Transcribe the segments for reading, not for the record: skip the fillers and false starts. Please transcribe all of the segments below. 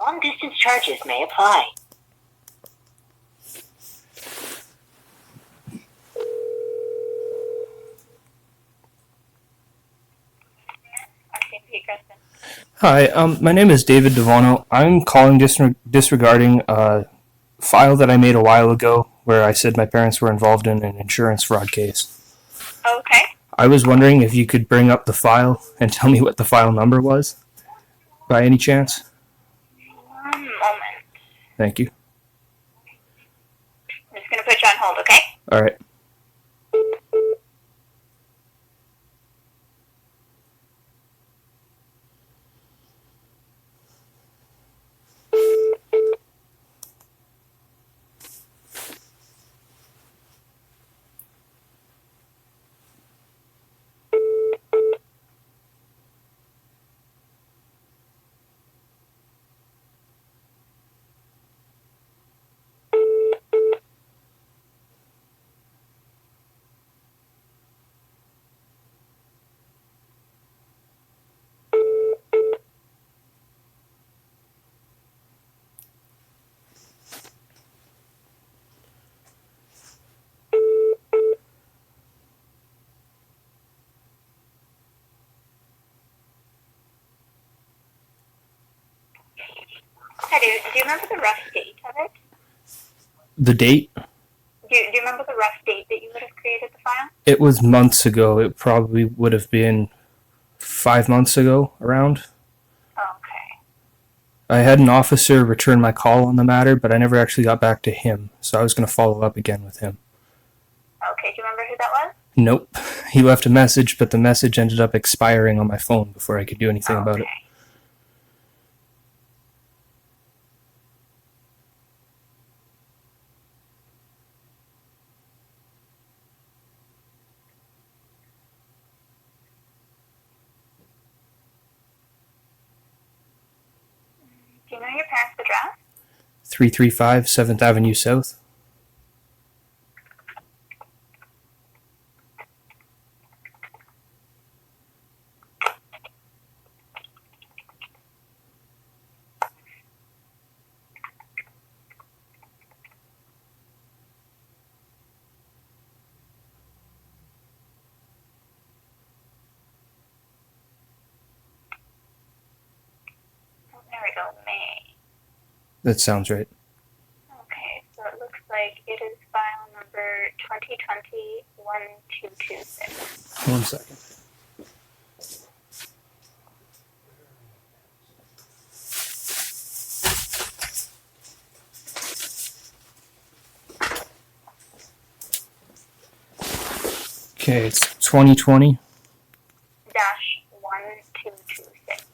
Long-distance charges may apply. Hi, my name is David Devono. I'm calling disregarding a file that I made a while ago where I said my parents were involved in an insurance fraud case. Okay. I was wondering if you could bring up the file and tell me what the file number was, by any chance? One moment. Thank you. I'm just going to put you on hold, okay? All right. Hi, do you remember the rough date of it? The date? Do you remember the rough date that you would have created the file? It was months ago. It probably would have been 5 months ago, around. Okay. I had an officer return my call on the matter, but I never actually got back to him, so I was going to follow up again with him. Okay, do you remember who that was? Nope. He left a message, but the message ended up expiring on my phone before I could do anything about it. Do you know your parents' address? 335 7th Avenue South. There we go, May. That sounds right. Okay, so it looks like it is file number 2020-1226. 1 second. Okay, it's 2020 -1226.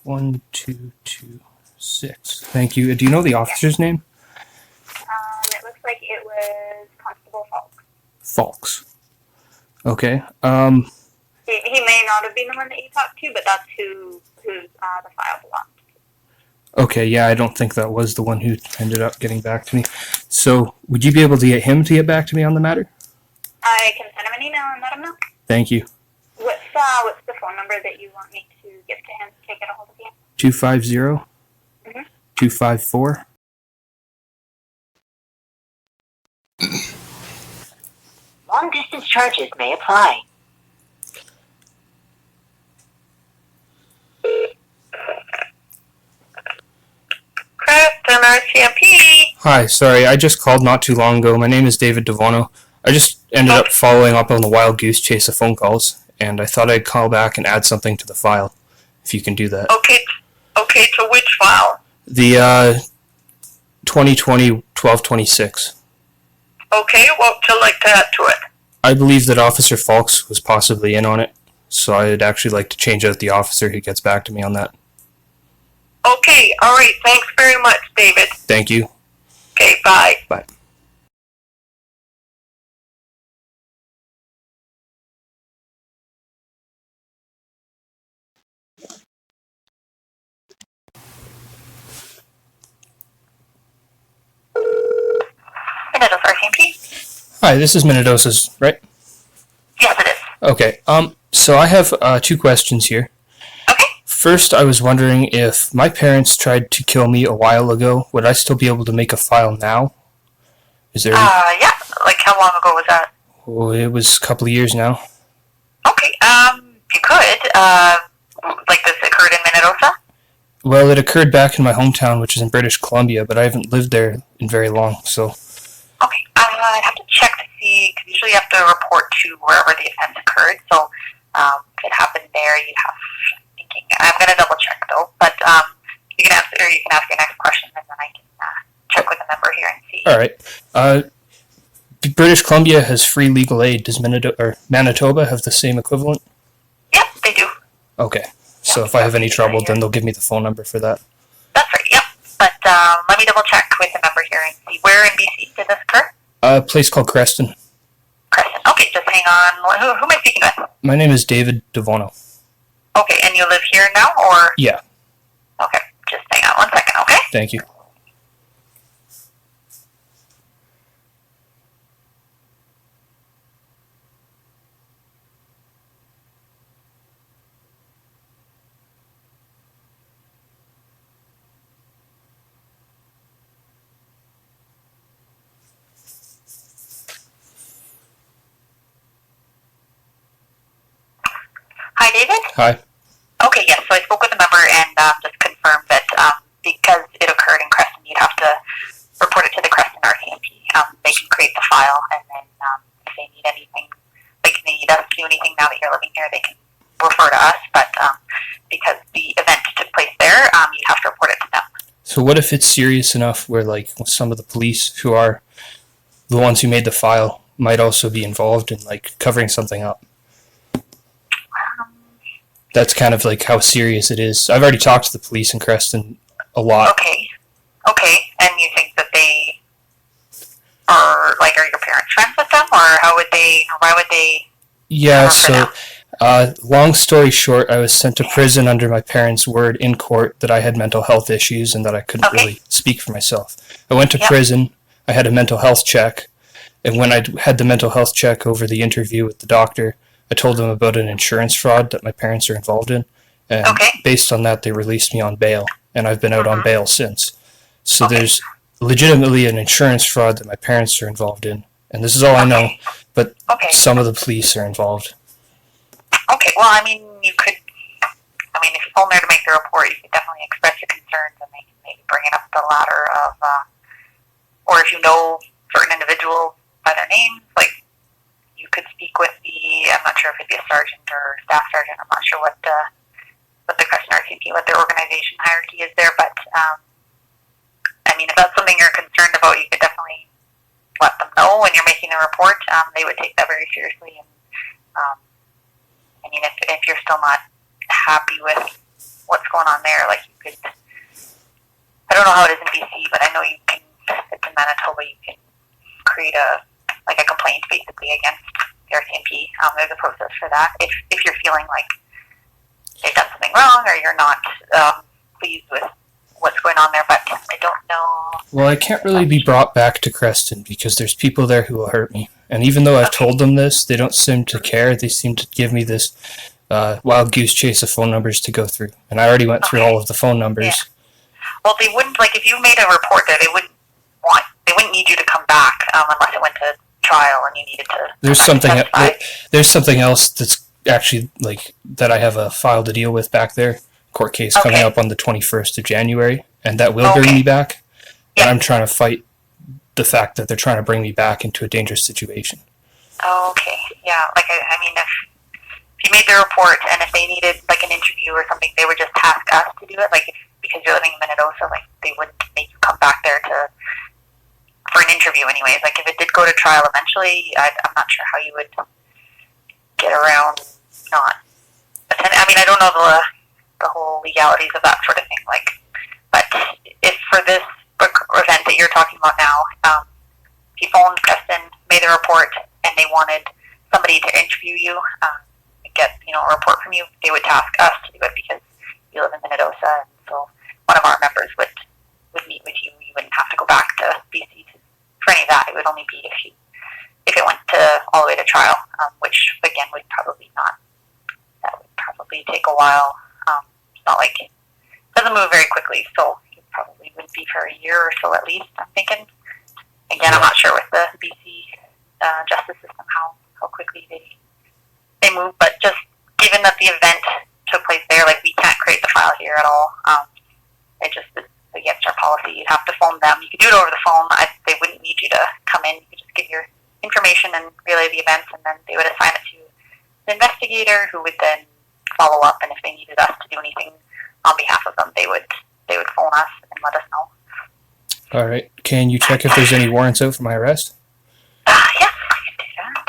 1226. Thank you. Do you know the officer's name? It looks like it was Constable Falk. Falks. Okay. He may not have been the one that you talked to, but that's who the file belongs to. Okay, yeah, I don't think that was the one who ended up getting back to me. So, would you be able to get him to get back to me on the matter? I can send him an email and let him know. Thank you. What's the phone number that you want me to give to him to get a hold of you? 250 Mhm. 254. Long-distance charges may apply. Kristen, RCMP. Hi, sorry, I just called not too long ago. My name is David Devono. I just ended up following up on the wild goose chase of phone calls, and I thought I'd call back and add something to the file, if you can do that. Okay, to which file? The 2020-1226. Okay, what would you like to add to it? I believe that Officer Falks was possibly in on it, so I'd actually like to change out the officer who gets back to me on that. Okay, alright, thanks very much, David. Thank you. Okay, bye. Bye. Menedos RCMP? Hi, this is Mendoza's, right? Yes, it is. Okay, so I have 2 questions here. Okay. First, I was wondering if my parents tried to kill me a while ago, would I still be able to make a file now? Is there any... Yeah. Like, how long ago was that? Oh, it was a couple of years now. Okay. You could. Like, this occurred in Minnesota? Well, it occurred back in my hometown, which is in British Columbia, but I haven't lived there in very long, so... Okay. I'd have to check to see, because usually you have to report to wherever the offense occurred. So, if it happened there, you'd have... I'm going to double check though, but you can answer, or you can ask your next question, and then I can check with the member here and see. All right. British Columbia has free legal aid. Does Manitoba have the same equivalent? Yep, they do. Okay. So if I have any trouble, then they'll give me the phone number for that. That's right. Yep. But let me double check with the member here and see where in BC did this occur. A place called Creston. Creston. Okay, just hang on. Who am I speaking with? My name is David Devono. Okay, and you live here now, or? Yeah. Okay, just hang on 1 second, okay? Thank you. Hi, David? Hi. Okay, yes, so I spoke with the member and just confirmed that because it occurred in Creston, you'd have to report it to the Creston RCMP. They can create the file, and then if they need anything, like if they need us to do anything now that you're living here, they can refer to us, but because the event took place there, you'd have to report it to them. So what if it's serious enough where, like, some of the police who are the ones who made the file might also be involved in, like, covering something up? That's kind of like how serious it is. I've already talked to the police in Creston a lot. Okay, and you think that they are, like, are your parents friends with them, or how would they, or why would they? Yeah, so, long story short, I was sent to prison under my parents' word in court that I had mental health issues and that I couldn't really speak for myself. I went to prison, I had a mental health check, and when I had the mental health check over the interview with the doctor, I told them about an insurance fraud that my parents are involved in, and based on that, they released me on bail, and I've been out on bail since. So there's legitimately an insurance fraud that my parents are involved in, and this is all I know, but some of the police are involved. Okay, well, I mean, you could, I mean, if you phone there to make the report, you could definitely express your concerns, and they can maybe bring it up the ladder of, or if you know certain individuals by their names, like, you could speak with the, I'm not sure if it'd be a sergeant or staff sergeant, I'm not sure what the Creston RCMP, what their organization hierarchy is there, but, I mean, if that's something you're concerned about, you could definitely let them know when you're making a report. They would take that very seriously, and, I mean, if you're still not happy with what's going on there, like, you could, I don't know how it is in BC, but I know you can, if it's in Manitoba, you can create a complaint basically against the RCMP. There's a process for that. If you're feeling like they've done something wrong or you're not pleased with what's going on there, but I don't know. Well, I can't really be brought back to Creston because there's people there who will hurt me. And even though I've told them this, they don't seem to care. They seem to give me this wild goose chase of phone numbers to go through. And I already went through all of the phone numbers. Yeah. Well, they wouldn't, like, if you made a report there, they wouldn't need you to come back unless it went to trial and you needed to. There's something else that's actually, like, that I have a file to deal with back there. Court case coming up on the 21st of January, and that will bring me back. And I'm trying to fight the fact that they're trying to bring me back into a dangerous situation. Okay, yeah. Like, I mean, if you made the report and if they needed, like, an interview or something, they would just task us to do it. Like, because you're living in Minnesota, like, they wouldn't make you come back there for an interview anyways. Like, if it did go to trial eventually, I'm not sure how you would get around not attending. I mean, I don't know the whole legalities of that sort of thing. Like, but if for this event that you're talking about now, if you phoned Creston, made the report, and they wanted somebody to interview you, get a report from you, they would task us to do it because you live in Minnesota, and so one of our members would meet with you. You wouldn't have to go back to BC for any of that. It would only be if it went all the way to trial, which again would probably take a while. It's not like it doesn't move very quickly, so it probably would be for a year or so at least, I'm thinking. Again, I'm not sure with the BC justice system how quickly they move, but just given that the event took place there, like we can't create the file here at all. It's against our policy. You'd have to phone them. You could do it over the phone. They wouldn't need you to come in. You could just give your information and relay the events, and then they would assign it to an investigator who would then follow up, and if they needed us to do anything on behalf of them, they would phone us and let us know. All right. Can you check if there's any warrants out for my arrest? Yes, I can do that.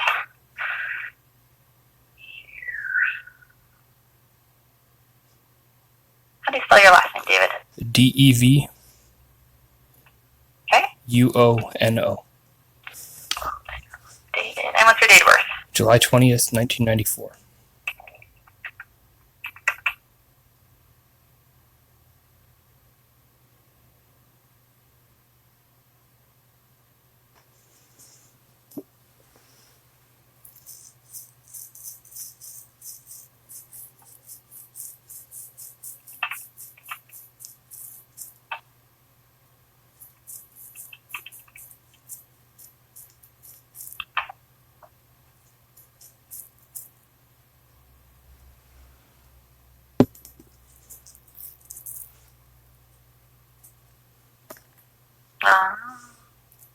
How do you spell your last name, David? DEVUONO. Okay. David. And what's your date of birth? July 20th, 1994.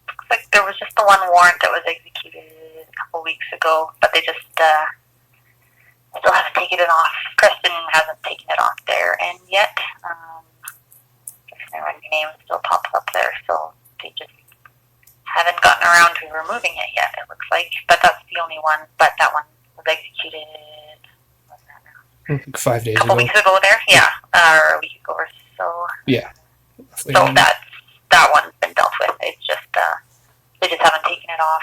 Looks like there was just the one warrant that was executed a couple weeks ago, but they just still haven't taken it off. Preston hasn't taken it off there and yet. Your name still pops up there, so they just haven't gotten around to removing it yet, it looks like. But that's the only one, but that one was executed, what's that now? 5 days A couple ago. weeks ago there, yeah, or a week ago or so. Yeah. So that one's been dealt with. It's just they just haven't taken it off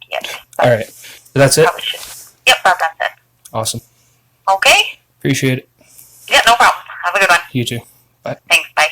yet. All right. That's it? Probably should. Yep, that's it. Awesome. Okay. Appreciate it. Yeah, no problem. Have a good one. You too. Bye. Thanks. Bye.